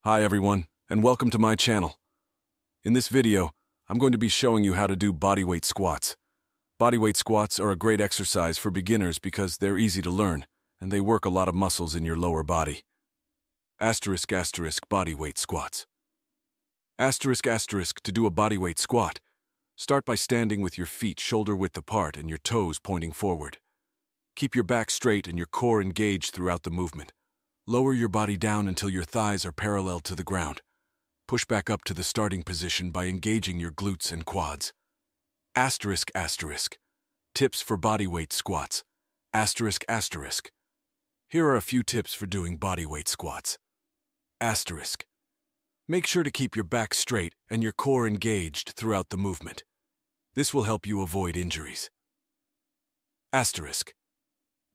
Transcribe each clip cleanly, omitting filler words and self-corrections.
Hi everyone, and welcome to my channel. In this video, I'm going to be showing you how to do bodyweight squats. Bodyweight squats are a great exercise for beginners because they're easy to learn, and they work a lot of muscles in your lower body. Bodyweight squats. To do a bodyweight squat, start by standing with your feet shoulder-width apart and your toes pointing forward. Keep your back straight and your core engaged throughout the movement. Lower your body down until your thighs are parallel to the ground. Push back up to the starting position by engaging your glutes and quads. Tips for bodyweight squats. Here are a few tips for doing bodyweight squats. Make sure to keep your back straight and your core engaged throughout the movement. This will help you avoid injuries.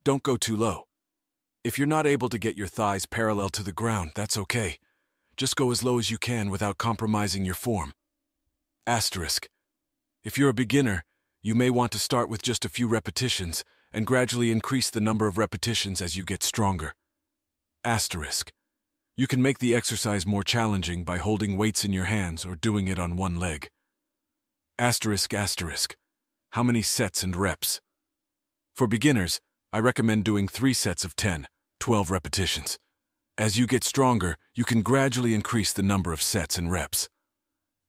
Don't go too low. If you're not able to get your thighs parallel to the ground, that's okay. Just go as low as you can without compromising your form. If you're a beginner, you may want to start with just a few repetitions and gradually increase the number of repetitions as you get stronger. You can make the exercise more challenging by holding weights in your hands or doing it on one leg. How many sets and reps? For beginners, I recommend doing 3 sets of 10, 12 repetitions. As you get stronger, you can gradually increase the number of sets and reps.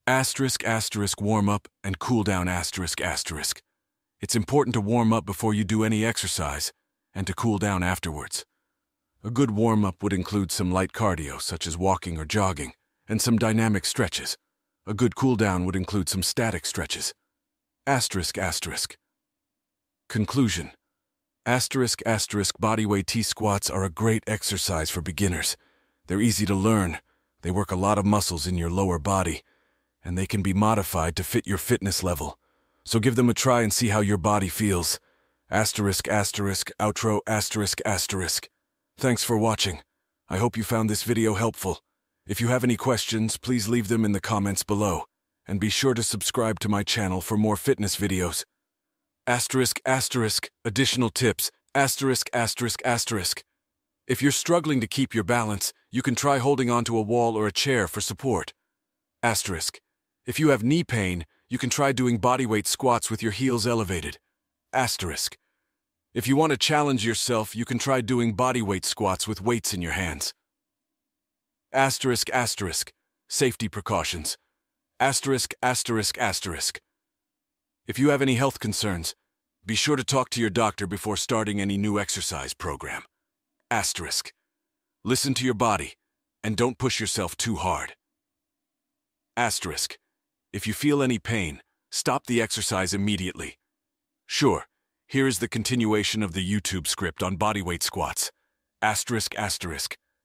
Warm up and cool down It's important to warm up before you do any exercise and to cool down afterwards. A good warm-up would include some light cardio, such as walking or jogging, and some dynamic stretches. A good cool-down would include some static stretches. Conclusion. Bodyweight T-squats are a great exercise for beginners. They're easy to learn, they work a lot of muscles in your lower body, and they can be modified to fit your fitness level. So give them a try and see how your body feels. Outro. Thanks for watching. I hope you found this video helpful. If you have any questions, please leave them in the comments below, and be sure to subscribe to my channel for more fitness videos. Additional tips. If you're struggling to keep your balance, you can try holding onto a wall or a chair for support. If you have knee pain, you can try doing bodyweight squats with your heels elevated. If you want to challenge yourself, you can try doing bodyweight squats with weights in your hands. Safety precautions. If you have any health concerns, be sure to talk to your doctor before starting any new exercise program. Listen to your body, and don't push yourself too hard. If you feel any pain, stop the exercise immediately. Sure, here is the continuation of the YouTube script on bodyweight squats.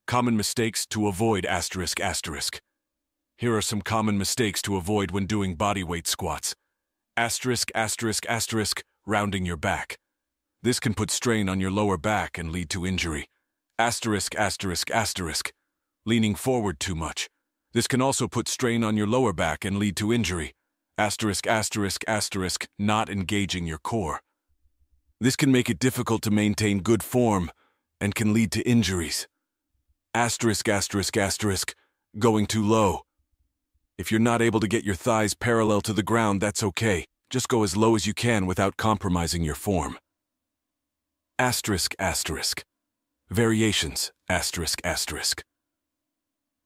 Common mistakes to avoid. Here are some common mistakes to avoid when doing bodyweight squats. Rounding your back. This can put strain on your lower back and lead to injury. Leaning forward too much. This can also put strain on your lower back and lead to injury. Not engaging your core. This can make it difficult to maintain good form and can lead to injuries. Going too low. If you're not able to get your thighs parallel to the ground, that's okay. Just go as low as you can without compromising your form. Variations.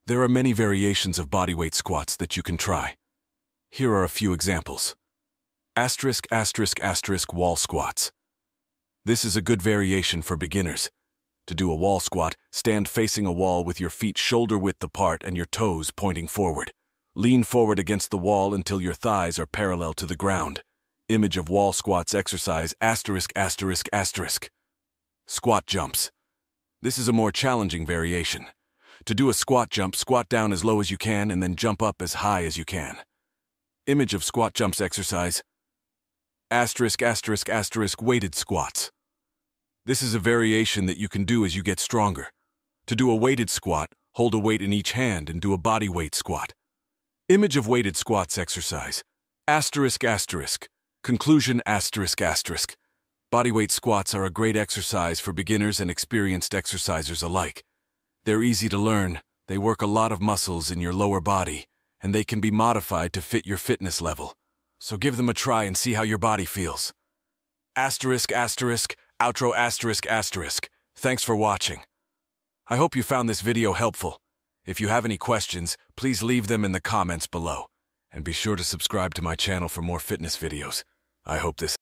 There are many variations of bodyweight squats that you can try. Here are a few examples. Wall squats. This is a good variation for beginners. To do a wall squat, stand facing a wall with your feet shoulder-width apart and your toes pointing forward. Lean forward against the wall until your thighs are parallel to the ground. Image of wall squats exercise. Squat jumps. This is a more challenging variation. To do a squat jump, squat down as low as you can and then jump up as high as you can. Image of squat jumps exercise. Weighted squats. This is a variation that you can do as you get stronger. To do a weighted squat, hold a weight in each hand and do a bodyweight squat. Image of weighted squats exercise. Conclusion. Bodyweight squats are a great exercise for beginners and experienced exercisers alike. They're easy to learn, They work a lot of muscles in your lower body, and they can be modified to fit your fitness level. So give them a try and see how your body feels. Asterisk, asterisk, outro asterisk, asterisk. Thanks for watching. I hope you found this video helpful. If you have any questions, please leave them in the comments below. And be sure to subscribe to my channel for more fitness videos. I hope this